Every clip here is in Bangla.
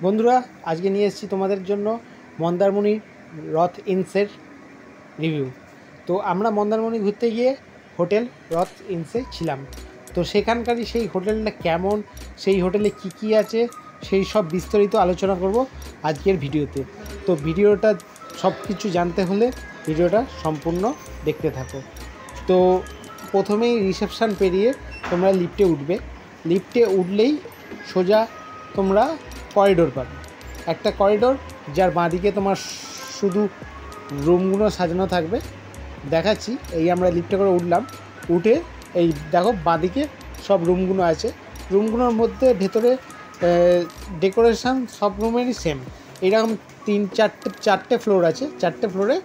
বন্ধুরা, আজকে নিয়ে এসেছি তোমাদের জন্য মন্দারমণির রথ ইন্সের রিভিউ। তো আমরা মন্দারমণি ঘুরতে গিয়ে হোটেল রথ ইন্সে ছিলাম। তো সেখানকারই সেই হোটেলটা কেমন, সেই হোটেলে কি কি আছে, সেই সব বিস্তারিত আলোচনা করব আজকের ভিডিওতে। তো ভিডিওটা সব কিছু জানতে হলে ভিডিওটা সম্পূর্ণ দেখতে থাকো। তো প্রথমেই রিসেপশান পেরিয়ে তোমরা লিফটে উঠবে। লিফটে উঠলেই সোজা তোমরা করিডোর পাবে, একটা করিডোর যার বাঁদিকে তোমার শুধু রুমগুলো সাজানো থাকবে। দেখাচ্ছি, এই আমরা লিফটে করে উঠলাম, উঠে এই দেখো বাঁদিকে সব রুমগুলো আছে। রুমগুলোর মধ্যে ভেতরে ডেকোরেশান সব রুমেরই সেম। এইরকম চারটে ফ্লোর আছে, চারটে ফ্লোরে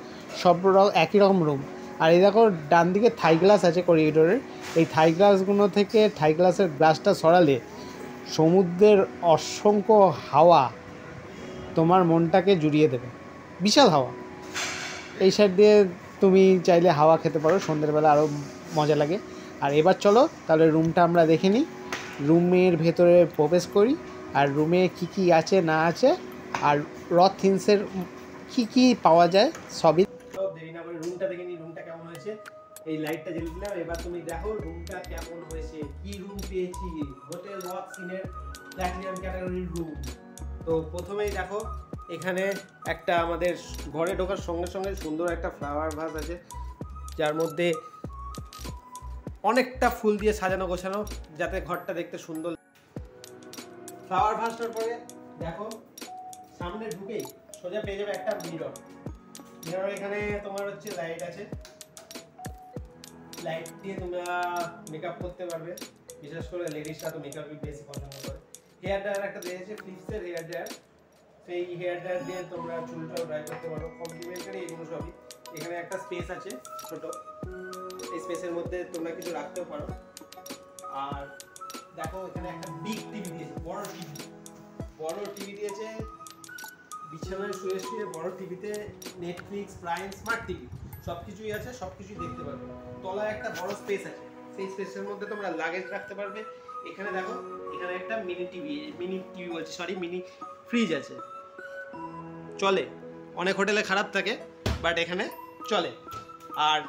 সব একই রকম রুম। আর এই দেখো ডান দিকে থাই গ্লাস আছে করিডোরের। এই থাই গ্লাসগুলো থেকে থাই গ্লাসের গ্লাসটা সরালে সমুদ্রের অসংখ্য হাওয়া তোমার মনটাকে জুড়িয়ে দেবে, বিশাল হাওয়া। এই সাইড দিয়ে তুমি চাইলে হাওয়া খেতে পারো, সন্ধ্যেবেলা আরও মজা লাগে। আর এবার চলো তাহলে রুমটা আমরা দেখে নিই, রুমের ভেতরে প্রবেশ করি, আর রুমে কি কি আছে না আছে, আর রথ ইন্সের কি কি পাওয়া যায় সবই। সব দেরি না করে রুমটা দেখে নিই, রুমটা কেমন হয়েছে। এই লাইটটা জ্বেলে দিলাম, এবার তুমি দেখো রুমটা কেমন হয়েছে, কি রুম পেয়েছি। হোটেল রথ ইনের প্ল্যাটিনাম ক্যাটাগরির রুম। তো প্রথমেই দেখো এখানে একটা আমাদের ঘরে ঢোকার সঙ্গে সঙ্গে সুন্দর একটা ফ্লাওয়ার ভাস আছে, যার মধ্যে অনেকটা ফুল দিয়ে সাজানো গোছানো, যাতে ঘরটা দেখতে সুন্দর। ফ্লাওয়ার ভাসটার পরে দেখো সামনে ঢুকেই সোজা পেয়ে যাবে একটা মিরর। মিরর এখানে তোমার হচ্ছে লাইট আছে, লাইট দিয়ে তোমরা মেকআপ করতে পারবে। বিশেষ করে লেডিসরা তো মেকআপ বেশি পছন্দ করে। হেয়ার ড্রায়ার একটা দিয়েছে, ফিক্সের হেয়ার ড্রায়ার। সেই হেয়ার ড্রায়ার দিয়ে তোমরা চুলটাও ড্রাই করতে পারো, কমপ্লিমেন্টারি এগুলো সবই। এখানে একটা স্পেস আছে ছোট, এই স্পেসের মধ্যে তোমরা কিছু রাখতেও পারো। আর দেখো এখানে একটা বিগ টিভি দিয়েছে, বড় টিভি দিয়েছে। বিছানায় শুয়ে শুয়ে বড় টিভিতে নেটফ্লিক্স, প্রাইম, স্মার্ট টিভি সব কিছুই আছে, সব কিছুই দেখতে পারবে। তলায় একটা বড় স্পেস আছে, সেই স্পেসের মধ্যে তোমরা লাগেজ রাখতে পারবে। এখানে দেখো এখানে একটা মিনি ফ্রিজ আছে, চলে। অনেক হোটেলে খারাপ থাকে, বাট এখানে চলে। আর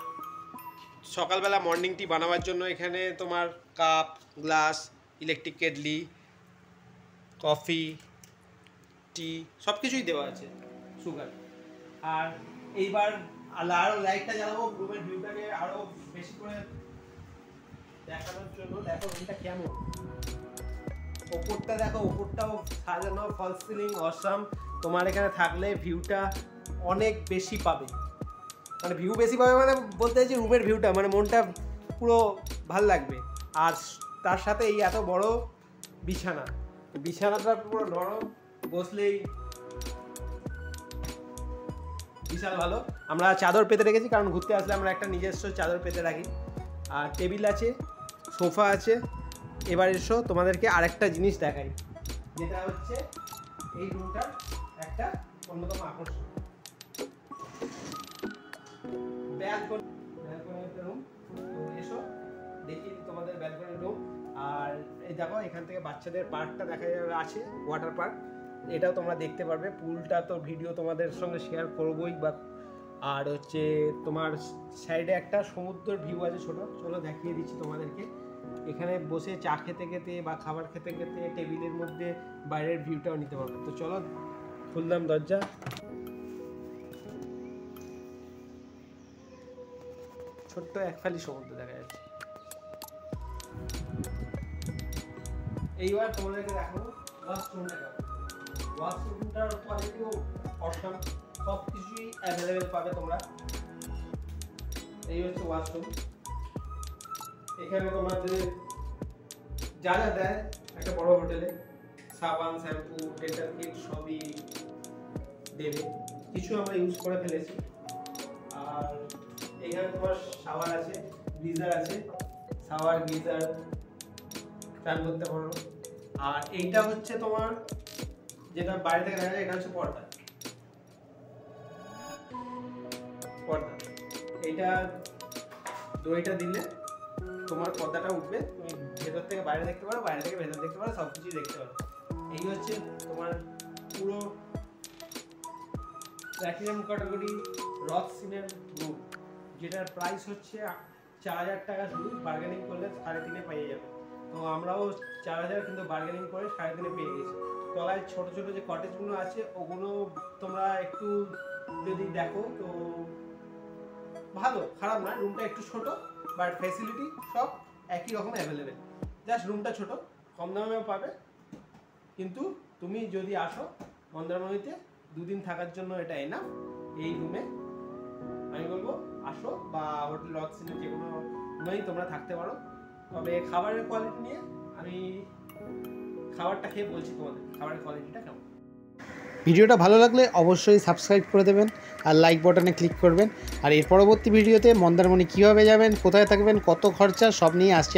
সকালবেলা মর্নিং টি বানাবার জন্য এখানে তোমার cup, glass, electric kettle, coffee, tea সব কিছুই দেওয়া আছে, সুগার। আর এইবার আরও লাইটটা জ্বালাবো রুমের ভিউটাকে আরও বেশি করে দেখানোর জন্য। দেখো রুমটা কেমন, ওপরটা দেখো, ওপরটাও সাজানো, ফল সিলিং, অসাম। তোমার এখানে থাকলে ভিউটা অনেক বেশি পাবে, মানে ভিউ বেশি পাবে মানে বলতে চাইছি রুমের ভিউটা, মানে মনটা পুরো ভাল লাগবে। আর তার সাথে এই এত বড় বিছানাটা পুরো নরম, বসলেই বিশাল ভালো। আমরা চাদর পেতে রেখেছি, কারণ ঘুরতে আসলে আমরা একটা নিজস্ব চাদর পেতে রাখি। আর টেবিল আছে, সোফা আছে। এবার এসো তোমাদেরকে আরেকটা জিনিস দেখাই, যেটা হচ্ছে এই রুমটার একটা অন্যতম আকর্ষণ, ব্যালকনি রুম। তো এসো দেখি তোমাদের ব্যালকনি রুম। আর এই দেখো এখান থেকে বাচ্চাদের পার্কটা দেখা যাবে, আছে ওয়াটার পার্ক, এটাও তোমরা দেখতে পারবে। পুলটা তো ভিডিও তোমাদের সঙ্গে শেয়ার করবোই বা। আর হচ্ছে তোমার সাইডে একটা সমুদ্রের ভিউ আছে ছোট, চলো দেখিয়ে দিচ্ছি তোমাদেরকে। এখানে বসে চা খেতে খেতে বা খাবার খেতে খেতে টেবিলের মধ্যে বাইরের ভিউটাও নিতে পারবে। তো চলো খুললাম দরজা, ছোট্ট এক ফালি সমুদ্র দেখা যাচ্ছে। এইবার তোমাদেরকে দেখাবো ওয়াশরুমটা কেমন। ওয়াশরুমটার কোয়ালিটিও অসাম, সব কিছুই অ্যাভেলেবেল পাবে তোমরা। এই হচ্ছে ওয়াশরুম। এখানে তোমাদের যা যা দেয় একটা বড় হোটেলে, সাবান, শ্যাম্পু, ডেন্টাল কিট সবই দেবে, কিছু আমরা ইউজ করে ফেলেছি। আর এখানে তোমার শাওয়ার আছে, গিজার আছে, শাওয়ার গিজার চান করতে পারো। আর এইটা হচ্ছে তোমার যেটা বাইরে থেকে দেখা যায়, এটা হচ্ছে পর্দা। এইটা দড়িটা দিলে তোমার পর্দাটা উঠবে, তুমি ভেতর থেকে বাইরে দেখতে পারো, বাইরে থেকে ভেতর দেখতে পারো, সব কিছুই দেখতে পারো। এই হচ্ছে তোমার পুরো প্ল্যাটিনাম ক্যাটাগরি রথ সিনের রুম, যেটার প্রাইস হচ্ছে 4000 টাকা, শুধু বার্গেনিং করলে 3.5 পেয়ে যাবে। তো আমরাও 4000 কিন্তু বার্গেনিং করে 3.5 পেয়ে গেছি। তলায় ছোট ছোট যে কটেজগুলো আছে ওগুলো তোমরা একটু যদি দেখো তো ভালো, খারাপ না, রুমটা একটু ছোট বাট ফ্যাসিলিটি সব একই রকম অ্যাভেলেবেল। জাস্ট রুমটা ছোট, কম দামেও পাবে। কিন্তু তুমি যদি আসো মন্দারমণিতে 2 দিন থাকার জন্য এটা এনাফ। এই রুমে আমি বলবো আসো, বা হোটেল রথ সিনে যে কোনো রুমেই তোমরা থাকতে পারো। তবে খাবারের কোয়ালিটি নিয়ে আমি খাবারটা খেয়ে বলছি তোমাদের খাবারের কোয়ালিটিটা কেমন। ভিডিওটা ভালো লাগলে অবশ্যই সাবস্ক্রাইব করে দেবেন আর লাইক বাটনে ক্লিক করবেন। আর এর পরবর্তী ভিডিওতে মন্দারমণি কীভাবে যাবেন, কোথায় থাকবেন, কত খরচা সব নিয়ে আসছি।